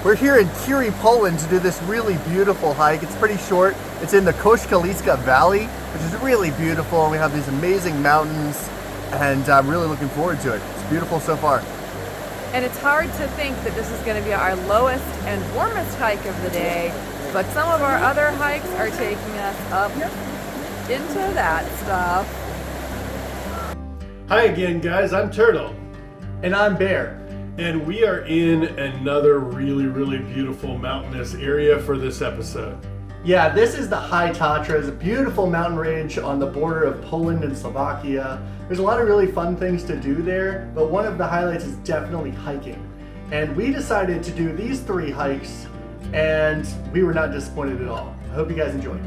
We're here in Kiri, Poland to do this really beautiful hike. It's pretty short. It's in the Koscieliska Valley, which is really beautiful. We have these amazing mountains and I'm really looking forward to it. It's beautiful so far. And it's hard to think that this is going to be our lowest and warmest hike of the day, but some of our other hikes are taking us up into that stuff. Hi again, guys. I'm Turtle. And I'm Bear. And we are in another really beautiful mountainous area for this episode. Yeah, this is the High Tatras, a beautiful mountain range on the border of Poland and Slovakia. There's a lot of really fun things to do there, but one of the highlights is definitely hiking. And we decided to do these 3 hikes, and we were not disappointed at all. I hope you guys enjoy.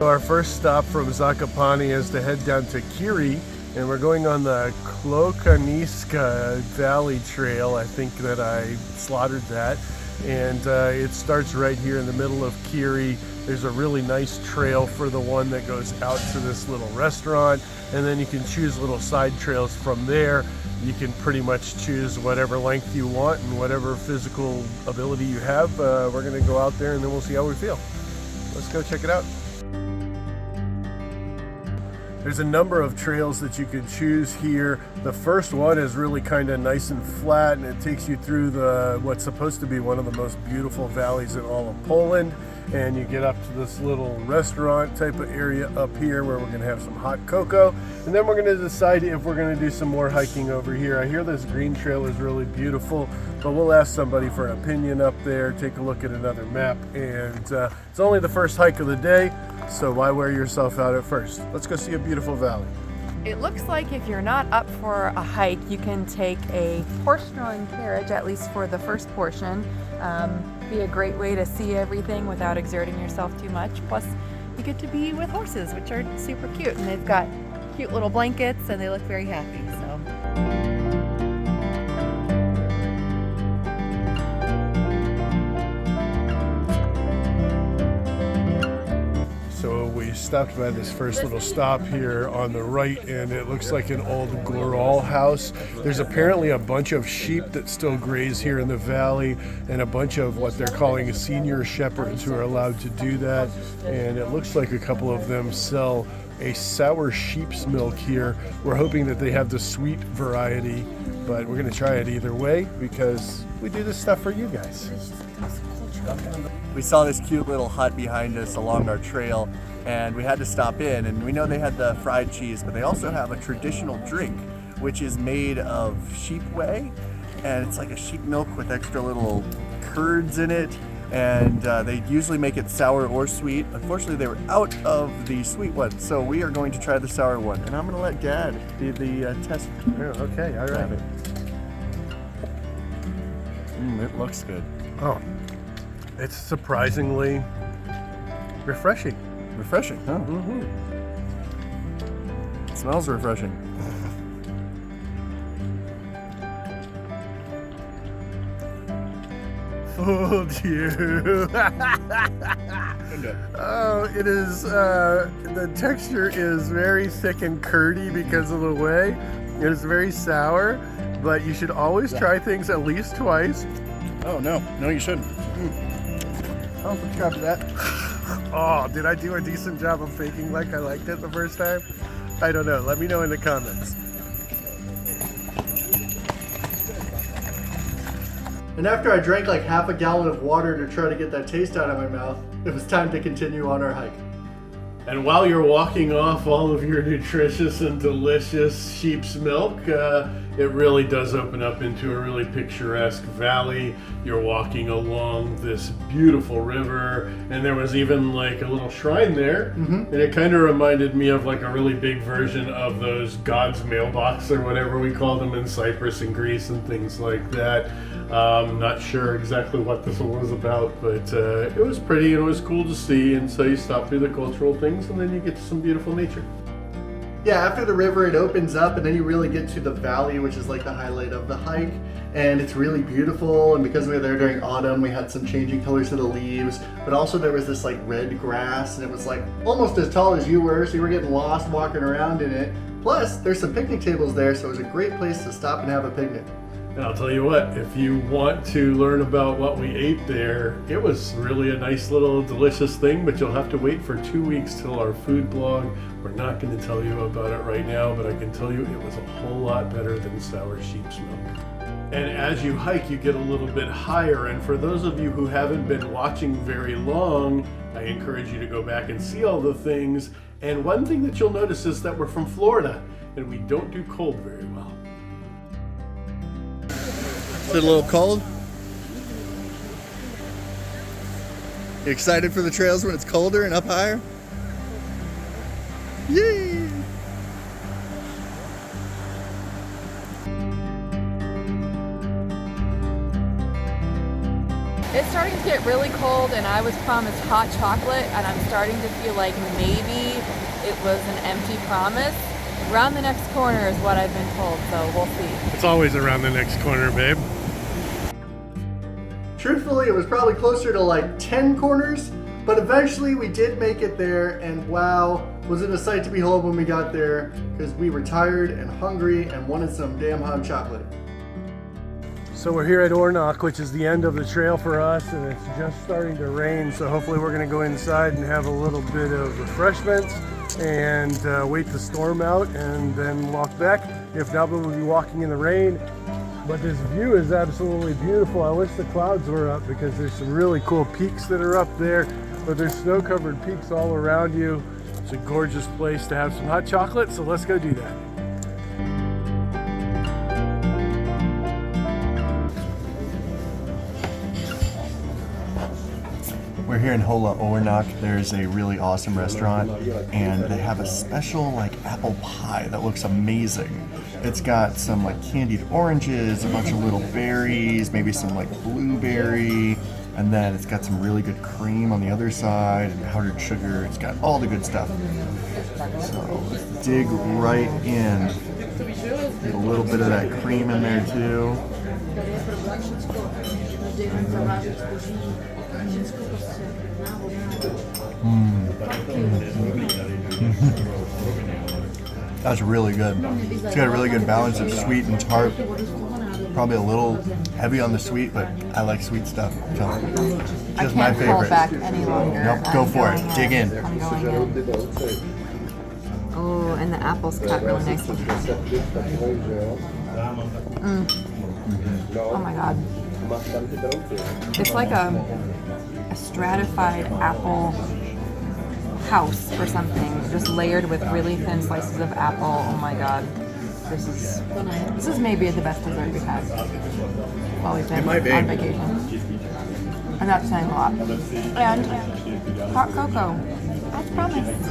Our first stop from Zakopane is to head down to Kiri, and we're going on the Koscieliska Valley trail. I think that I slaughtered that. And it starts right here in the middle of Kiri. There's a really nice trail for the one that goes out to this little restaurant, and then you can choose little side trails from there. You can pretty much choose whatever length you want and whatever physical ability you have. We're gonna go out there and then we'll see how we feel. Let's go check it out. There's a number of trails that you can choose here. The first one is really kind of nice and flat, and it takes you through what's supposed to be one of the most beautiful valleys in all of Poland. And you get up to this little restaurant type of area up here where we're gonna have some hot cocoa. And then we're gonna decide if we're gonna do some more hiking over here. I hear this green trail is really beautiful, but we'll ask somebody for an opinion up there, take a look at another map. And it's only the first hike of the day, so why wear yourself out at first? Let's go see a beautiful valley. It looks like if you're not up for a hike, you can take a horse-drawn carriage, at least for the first portion. Be a great way to see everything without exerting yourself too much. Plus, you get to be with horses, which are super cute, and they've got cute little blankets, and they look very happy. So we stopped by this first little stop here on the right, and it looks like an old Goral house. There's apparently a bunch of sheep that still graze here in the valley, and a bunch of what they're calling senior shepherds who are allowed to do that. And it looks like a couple of them sell a sour sheep's milk here. We're hoping that they have the sweet variety, but we're going to try it either way because we do this stuff for you guys. We saw this cute little hut behind us along our trail, and we had to stop in, and we know they had the fried cheese, but they also have a traditional drink which is made of sheep whey, and it's like a sheep milk with extra little curds in it, and they usually make it sour or sweet. Unfortunately, they were out of the sweet one, so we are going to try the sour one, and I'm going to let Dad be the test. Oh, okay, all right. It looks good. Oh, it's surprisingly refreshing. Refreshing, huh? Mm-hmm. It smells refreshing. Fooled you. Oh, it is, the texture is very thick and curdy because of the whey. It is very sour, but you should always try things at least twice. Oh, no, you shouldn't. I'll subscribe to that. Oh, did I do a decent job of faking like I liked it the first time? I don't know. Let me know in the comments. And after I drank like half a gallon of water to try to get that taste out of my mouth, it was time to continue on our hike. And while you're walking off all of your nutritious and delicious sheep's milk, it really does open up into a really picturesque valley. You're walking along this beautiful river, and there was even like a little shrine there, and it kind of reminded me of like a really big version of those God's mailbox or whatever we call them in Cyprus and Greece and things like that. Not sure exactly what this one was about, but it was pretty and it was cool to see, and so you stop through the cultural things and then you get to some beautiful nature. Yeah, after the river it opens up and then you really get to the valley, which is like the highlight of the hike, and it's really beautiful. And because we were there during autumn, we had some changing colors of the leaves, but also there was this like red grass, and it was like almost as tall as you were, so you were getting lost walking around in it. Plus there's some picnic tables there, so it was a great place to stop and have a picnic. And I'll tell you what, if you want to learn about what we ate there, it was really a nice little delicious thing, but you'll have to wait for 2 weeks till our food blog. We're not going to tell you about it right now, but I can tell you it was a whole lot better than sour sheep's milk. And as you hike, you get a little bit higher, and for those of you who haven't been watching very long, I encourage you to go back and see all the things. And one thing that you'll notice is that we're from Florida, and we don't do cold very well. Is it a little cold? You excited for the trails when it's colder and up higher? Yay! It's starting to get really cold, and I was promised hot chocolate, and I'm starting to feel like maybe it was an empty promise. Around the next corner is what I've been told, so we'll see. It's always around the next corner, babe. Truthfully, it was probably closer to like 10 corners, but eventually we did make it there, and wow, was it a sight to behold when we got there, because we were tired and hungry and wanted some damn hot chocolate. So we're here at Ornock, which is the end of the trail for us, and it's just starting to rain, so hopefully we're going to go inside and have a little bit of refreshments and wait the storm out and then walk back. If not, we'll be walking in the rain. But this view is absolutely beautiful. I wish the clouds were up because there's some really cool peaks that are up there, but there's snow-covered peaks all around you. It's a gorgeous place to have some hot chocolate, so let's go do that. We're here in Hola Ornock. There's a really awesome restaurant, and they have a special like apple pie that looks amazing. It's got some like candied oranges, a bunch of little berries, maybe some like blueberry, and then it's got some really good cream on the other side and powdered sugar. It's got all the good stuff. So let's dig right in. Get a little bit of that cream in there too. That's really good. It's got a really good balance of sweet and tart. Probably a little heavy on the sweet, but I like sweet stuff. So just my favorite. Hold back any longer. Nope, go for it. Dig in. I'm going in. Oh, and the apples cut really nicely. Oh my god. It's like a stratified apple house or something, just layered with really thin slices of apple. Oh my god. This is maybe the best dessert we've had while we've been on vacation. And that's saying a lot. And hot cocoa, as promised.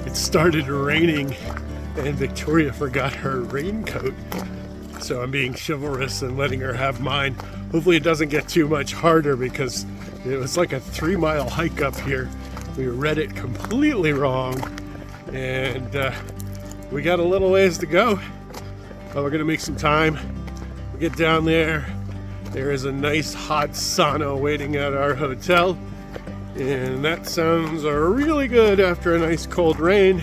It started raining and Victoria forgot her raincoat. So I'm being chivalrous and letting her have mine. Hopefully it doesn't get too much harder because it was like a 3-mile hike up here. We read it completely wrong and we got a little ways to go. But we're gonna make some time. We get down there. There is a nice hot sauna waiting at our hotel. And that sounds really good after a nice cold rain.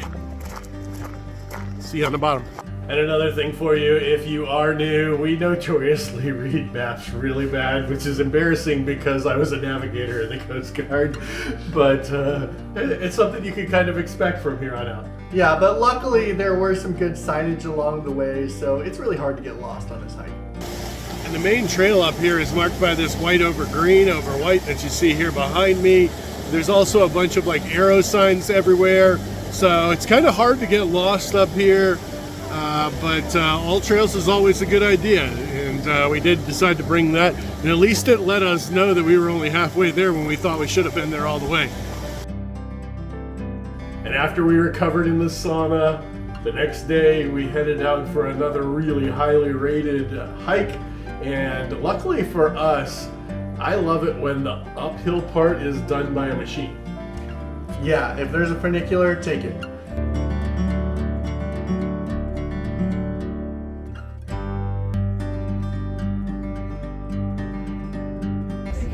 See you on the bottom. And another thing for you, if you are new, we notoriously read maps really bad, which is embarrassing because I was a navigator in the Coast Guard, but it's something you can kind of expect from here on out. Yeah, but luckily there were some good signage along the way, so it's really hard to get lost on this hike. And the main trail up here is marked by this white over green over white that you see here behind me. There's also a bunch of like arrow signs everywhere, so it's kind of hard to get lost up here. But all trails is always a good idea, and we did decide to bring that, and at least it let us know that we were only halfway there when we thought we should have been there all the way. And after we were covered in the sauna, the next day we headed out for another really highly rated hike, and luckily for us, I love it when the uphill part is done by a machine. Yeah, if there's a funicular, take it.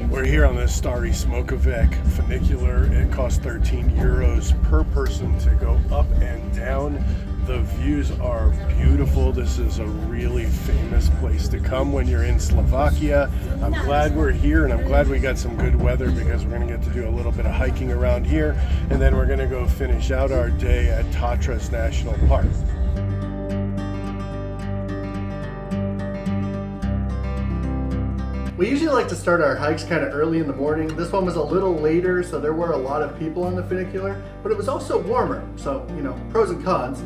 We're here on the Stary Smokovec funicular. It costs 13 euros per person to go up and down. The views are beautiful. This is a really famous place to come when you're in Slovakia. I'm glad we're here, and I'm glad we got some good weather because we're going to get to do a little bit of hiking around here, and then we're going to go finish out our day at Tatras National Park. We usually like to start our hikes kind of early in the morning. This one was a little later, so there were a lot of people on the funicular, but it was also warmer, so, you know, pros and cons.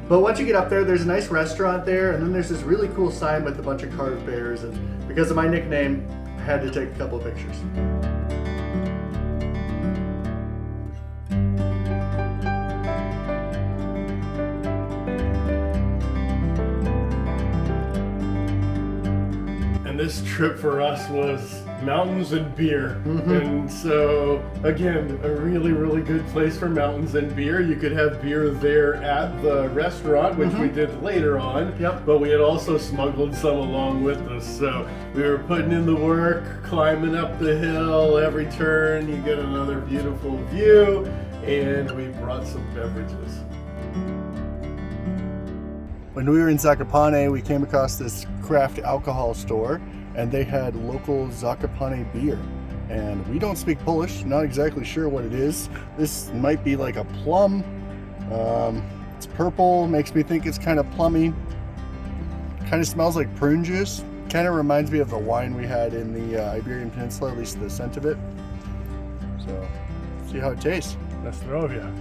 But once you get up there, there's a nice restaurant there, and then there's this really cool sign with a bunch of carved bears, and because of my nickname, I had to take a couple of pictures. And this trip for us was mountains and beer. And so, again, a really, really good place for mountains and beer. You could have beer there at the restaurant, which we did later on. But we had also smuggled some along with us. So we were putting in the work, climbing up the hill. Every turn, you get another beautiful view. And we brought some beverages. When we were in Zakopane, we came across this craft alcohol store, and they had local Zakopane beer. And we don't speak Polish, not exactly sure what it is. This might be like a plum. It's purple, makes me think it's kind of plummy. Kind of smells like prune juice. Kind of reminds me of the wine we had in the Iberian Peninsula, at least the scent of it. So, see how it tastes. Nastrovia.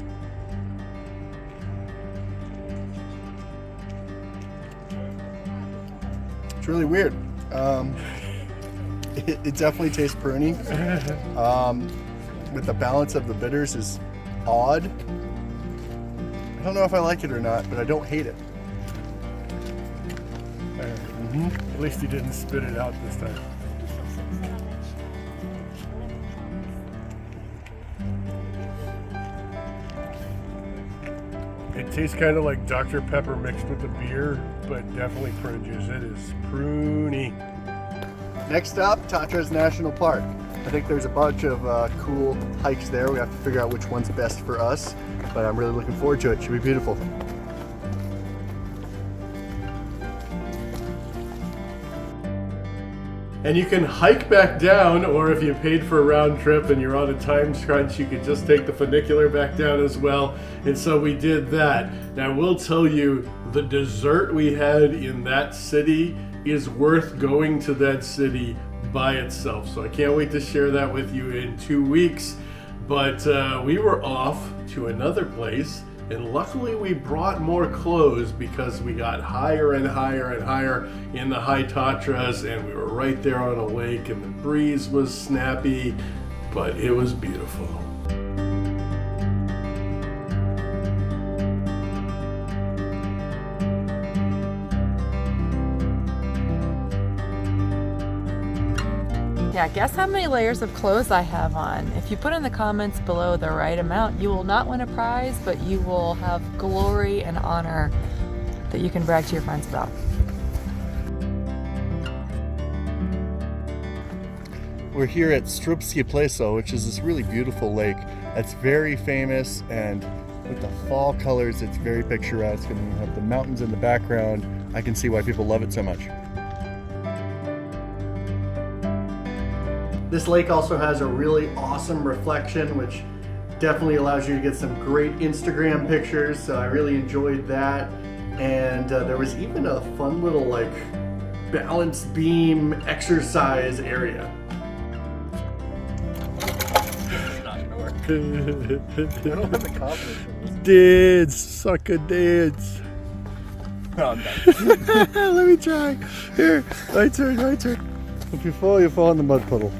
It's really weird. It definitely tastes pruny. With the balance of the bitters is odd. I don't know if I like it or not, but I don't hate it. At least he didn't spit it out this time. It tastes kind of like Dr. Pepper mixed with the beer, but definitely prune juice. It is pruny. Next up, Tatras National Park. I think there's a bunch of cool hikes there. We have to figure out which one's best for us, but I'm really looking forward to it. It should be beautiful. And you can hike back down, or if you paid for a round trip and you're on a time crunch, you could just take the funicular back down as well. And so we did that. Now I will tell you, the dessert we had in that city is worth going to that city by itself. So I can't wait to share that with you in 2 weeks. But we were off to another place, and luckily we brought more clothes because we got higher and higher and higher in the High Tatras, and we were right there on a lake, and the breeze was snappy, but it was beautiful. Yeah, guess how many layers of clothes I have on. If you put in the comments below the right amount, you will not win a prize, but you will have glory and honor that you can brag to your friends about. We're here at Strbske Pleso, which is this really beautiful lake that's very famous, and with the fall colors, it's very picturesque, and you have the mountains in the background. I can see why people love it so much. This lake also has a really awesome reflection, which definitely allows you to get some great Instagram pictures, so I really enjoyed that. And there was even a fun little like balance beam exercise area. It's not gonna work. don't have the confidence in Dance, sucker dance. this. No, I'm done. Let me try. Here, my turn. If you fall in the mud puddle.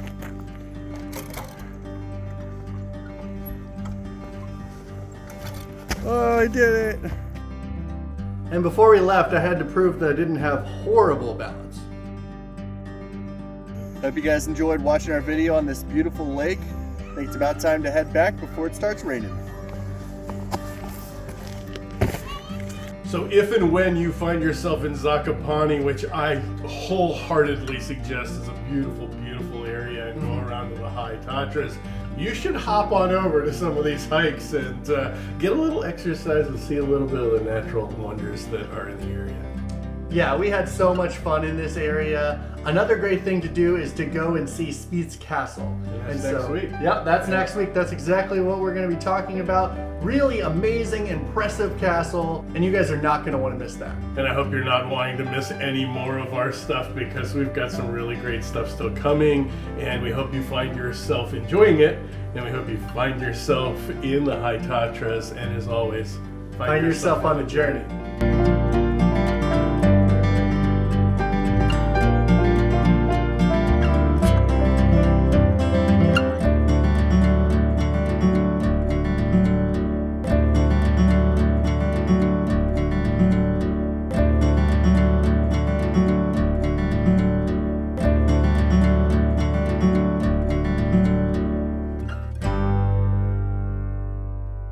Oh, I did it. And before we left, I had to prove that I didn't have horrible balance. Hope you guys enjoyed watching our video on this beautiful lake. I think it's about time to head back before it starts raining. So if and when you find yourself in Zakopane, which I wholeheartedly suggest is a beautiful, beautiful area, and go around to the High Tatras, you should hop on over to some of these hikes and get a little exercise and see a little bit of the natural wonders that are in the area. Yeah, we had so much fun in this area. Another great thing to do is to go and see Spis Castle. And that's next week. Yep, that's next week. That's exactly what we're going to be talking about. Really amazing, impressive castle, and you guys are not going to want to miss that. And I hope you're not wanting to miss any more of our stuff, because we've got some really great stuff still coming, and we hope you find yourself enjoying it, and we hope you find yourself in the High Tatras, and as always, Find yourself on the journey.